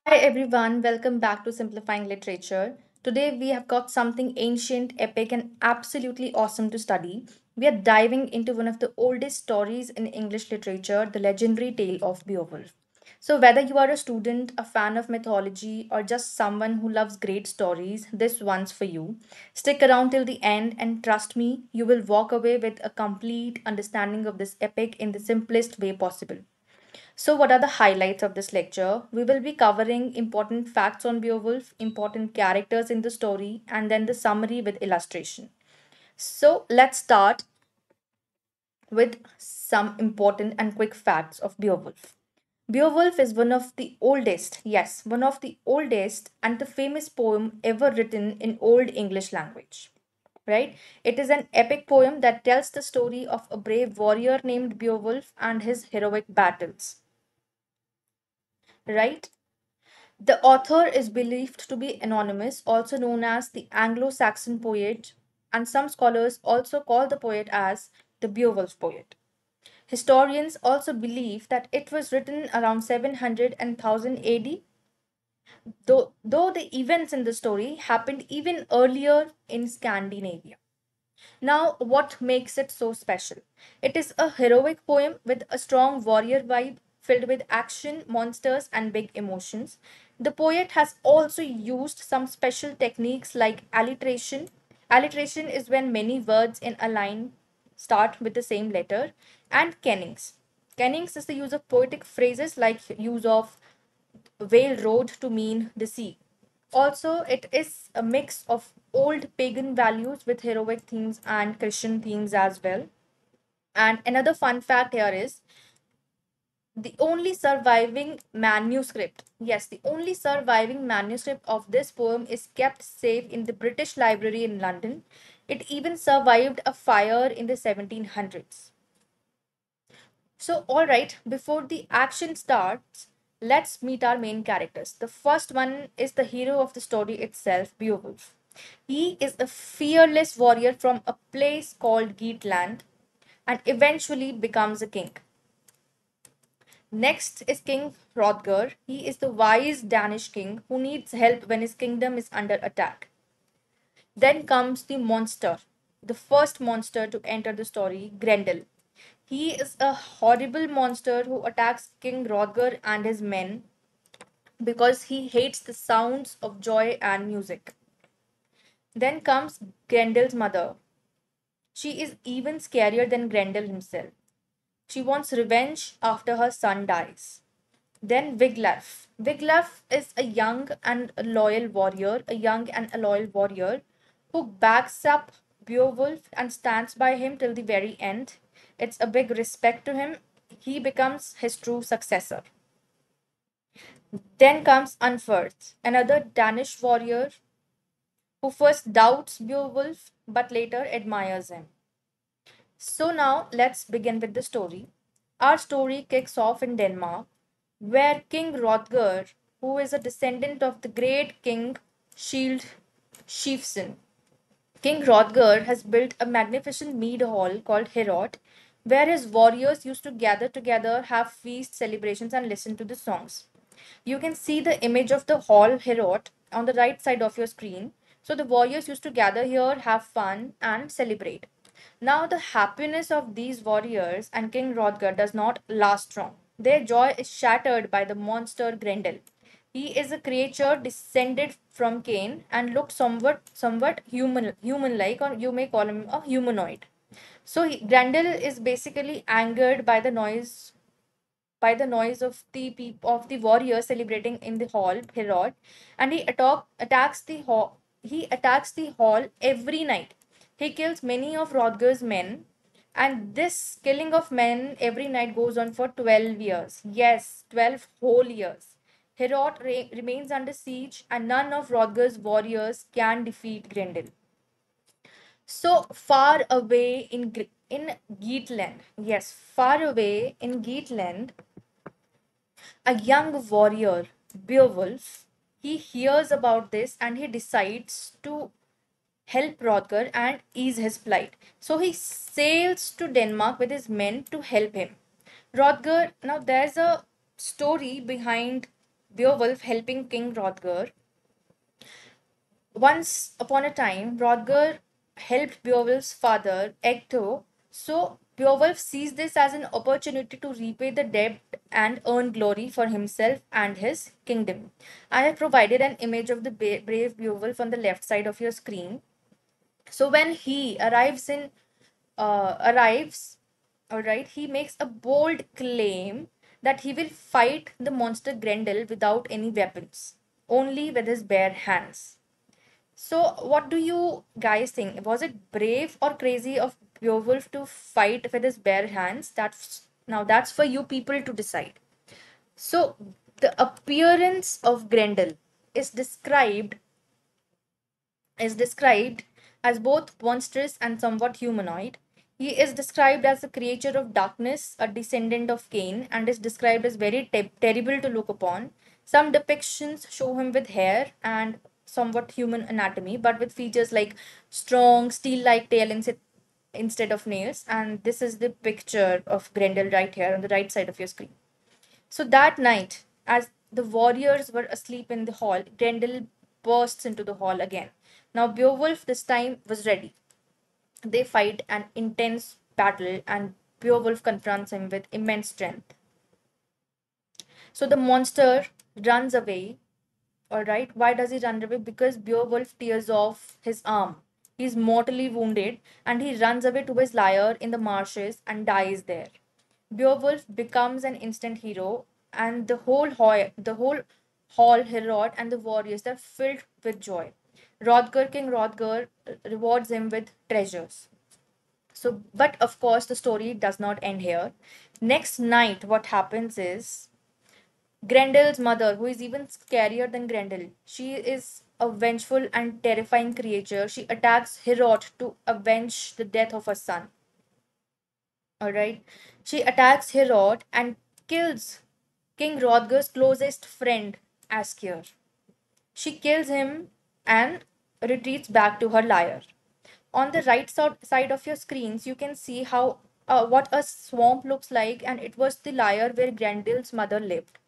Hi everyone, welcome back to Simplifying Literature. Today we have got something ancient, epic, and absolutely awesome to study. We are diving into one of the oldest stories in English literature, the legendary tale of Beowulf. So, whether you are a student, a fan of mythology, or just someone who loves great stories, this one's for you. Stick around till the end, and trust me, you will walk away with a complete understanding of this epic in the simplest way possible. So, what are the highlights of this lecture? We will be covering important facts on Beowulf, important characters in the story, and then the summary with illustration. So, let's start with some important and quick facts of Beowulf. Beowulf is one of the oldest, yes, one of the oldest and the famous poem ever written in Old English language. Right? It is an epic poem that tells the story of a brave warrior named Beowulf and his heroic battles. Right? The author is believed to be anonymous, also known as the Anglo Saxon poet, and some scholars also call the poet as the Beowulf poet. Historians also believe that it was written around 700 and 1000 AD, though the events in the story happened even earlier in Scandinavia. Now, what makes it so special? It is a heroic poem with a strong warrior vibe filled with action, monsters, and big emotions. The poet has also used some special techniques like alliteration. Alliteration is when many words in a line start with the same letter, and kennings. Kennings is the use of poetic phrases like use of whale road to mean the sea. Also, it is a mix of old pagan values with heroic themes and Christian themes as well. And another fun fact here is the only surviving manuscript. Yes, the only surviving manuscript of this poem is kept safe in the British Library in London. It even survived a fire in the 1700s. So, all right, before the action starts, let's meet our main characters. The first one is the hero of the story itself, Beowulf. He is a fearless warrior from a place called Geatland and eventually becomes a king. Next is King Hrothgar. He is the wise Danish king who needs help when his kingdom is under attack. Then comes the monster, the first monster to enter the story, Grendel. He is a horrible monster who attacks King Hrothgar and his men because he hates the sounds of joy and music. Then comes Grendel's mother. She is even scarier than Grendel himself. She wants revenge after her son dies. Then Wiglaf. Wiglaf is a young and a loyal warrior, a young and a loyal warrior who backs up Beowulf and stands by him till the very end. It's a big respect to him. He becomes his true successor. Then comes Unferth, another Danish warrior who first doubts Beowulf but later admires him. So now let's begin with the story. Our story kicks off in Denmark, where King Hrothgar, who is a descendant of the great King Shield Shifson, King Hrothgar has built a magnificent mead hall called Herod, where his warriors used to gather together, have feast celebrations, and listen to the songs. You can see the image of the hall Herod on the right side of your screen. So the warriors used to gather here, have fun, and celebrate. Now, the happiness of these warriors and King Hrothgar does not last long. Their joy is shattered by the monster Grendel. He is a creature descended from Cain and looks somewhat human-like, or you may call him a humanoid. So Grendel is basically angered by the noise of the warriors celebrating in the hall Herod, and he attacks the hall every night. He kills many of Hrothgar's men, and this killing of men every night goes on for 12 years. Yes, 12 whole years. Herod remains under siege, and none of Hrothgar's warriors can defeat Grendel. So far away in Geatland, yes, far away in Geatland, a young warrior, Beowulf, he hears about this and he decides to help Hrothgar and ease his plight. So he sails to Denmark with his men to help him. Hrothgar, now there's a story behind Beowulf helping King Hrothgar. Once upon a time, Hrothgar helped Beowulf's father, Ecto, so Beowulf sees this as an opportunity to repay the debt and earn glory for himself and his kingdom. I have provided an image of the brave Beowulf on the left side of your screen. So when he arrives, all right, he makes a bold claim that he will fight the monster Grendel without any weapons, only with his bare hands. So, what do you guys think? Was it brave or crazy of Beowulf to fight with his bare hands? That's for you people to decide. So, the appearance of Grendel is described is described as both monstrous and somewhat humanoid. He is described as a creature of darkness, a descendant of Cain, and is described as very terrible to look upon. Some depictions show him with hair and somewhat human anatomy, but with features like strong, steel like tail instead of nails. And this is the picture of Grendel right here on the right side of your screen. So that night, as the warriors were asleep in the hall, Grendel bursts into the hall again. Now Beowulf this time was ready. They fight an intense battle, and Beowulf confronts him with immense strength. So the monster runs away. All right, why does he run away? Because Beowulf tears off his arm. He's mortally wounded, and he runs away to his lair in the marshes and dies there. Beowulf becomes an instant hero, and the whole hall, Herod, and the warriors are filled with joy. King Hrothgar rewards him with treasures. So, but of course, the story does not end here. Next night, what happens is Grendel's mother, who is even scarier than Grendel, she is a vengeful and terrifying creature. She attacks Herod to avenge the death of her son. All right. She attacks Herod and kills King Hrothgar's closest friend, Askir. She kills him and retreats back to her lair. On the side of your screens, you can see how what a swamp looks like, and it was the lair where Grendel's mother lived.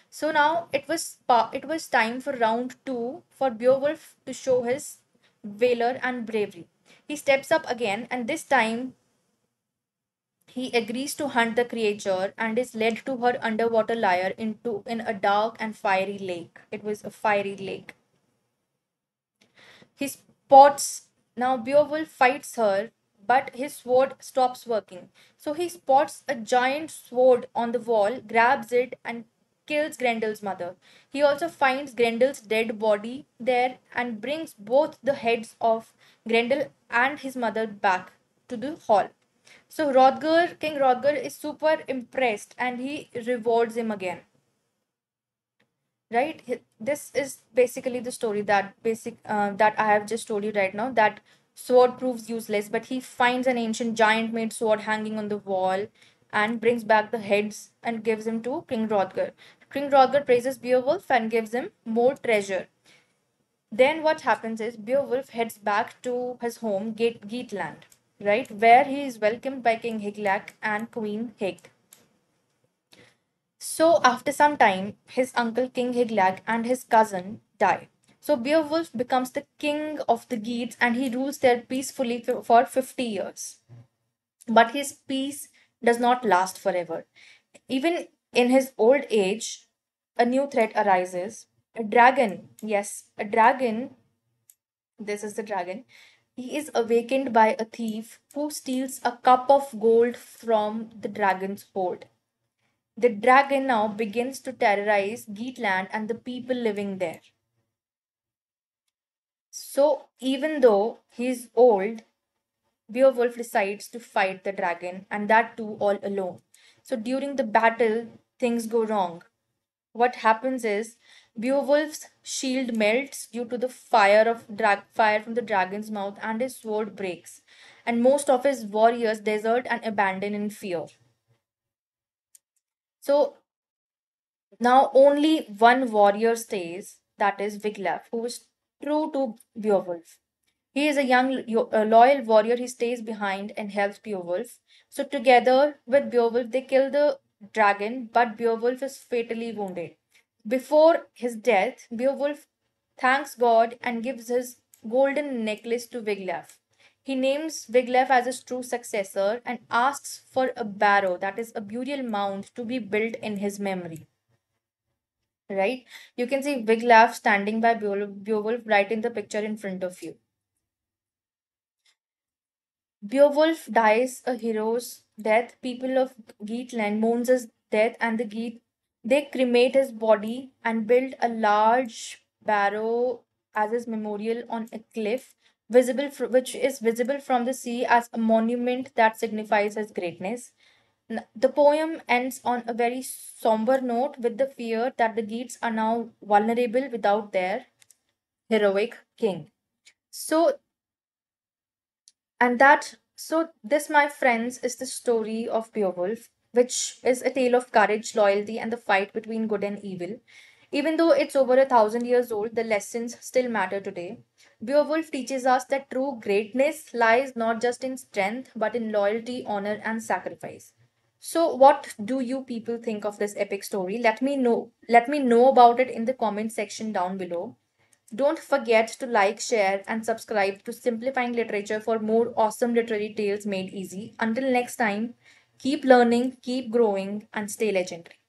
So now it was time for round two for Beowulf to show his valor and bravery. He steps up again, and this time he agrees to hunt the creature and is led to her underwater lair in a dark and fiery lake. It was a fiery lake. He spots Now Beowulf fights her, but his sword stops working. So he spots a giant sword on the wall, grabs it, and kills Grendel's mother. He also finds Grendel's dead body there and brings both the heads of Grendel and his mother back to the hall. So King Hrothgar is super impressed and he rewards him again. Right? This is basically the story that I have just told you right now. That sword proves useless, but he finds an ancient giant made sword hanging on the wall and brings back the heads and gives them to King Hrothgar. King Hrothgar praises Beowulf and gives him more treasure. Then what happens is Beowulf heads back to his home, Geatland, right, where he is welcomed by King Hygelac and Queen Hygd. So after some time, his uncle King Hygelac and his cousin die. So Beowulf becomes the king of the Geats and he rules there peacefully for 50 years. But his peace does not last forever. Even in his old age, a new threat arises. A dragon, yes, a dragon, this is the dragon. He is awakened by a thief who steals a cup of gold from the dragon's hoard. The dragon now begins to terrorize Geatland and the people living there. So, even though he's old, Beowulf decides to fight the dragon, and that too all alone. So, during the battle, things go wrong. What happens is Beowulf's shield melts due to the fire from the dragon's mouth, and his sword breaks. And most of his warriors desert and abandon in fear. So now only one warrior stays, that is Wiglaf, who is true to Beowulf. He is a loyal warrior. He stays behind and helps Beowulf. So together with Beowulf, they kill the dragon, but Beowulf is fatally wounded. Before his death, Beowulf thanks God and gives his golden necklace to Wiglaf. He names Wiglaf as his true successor and asks for a barrow, that is, a burial mound, to be built in his memory. Right? You can see Wiglaf standing by Beowulf right in the picture in front of you. Beowulf dies a hero's death. People of Geatland mourns his death, and the Geat they cremate his body and build a large barrow as his memorial on a cliff, which is visible from the sea as a monument that signifies his greatness. The poem ends on a very somber note with the fear that the Geats are now vulnerable without their heroic king. So this, my friends, is the story of Beowulf, which is a tale of courage, loyalty, and the fight between good and evil. Even though it's over 1,000 years old, the lessons still matter today. Beowulf teaches us that true greatness lies not just in strength, but in loyalty, honor, and sacrifice. So, what do you people think of this epic story? Let me know. Let me know about it in the comment section down below. Don't forget to like, share, and subscribe to Simplifying Literature for more awesome literary tales made easy. Until next time, keep learning, keep growing, and stay legendary.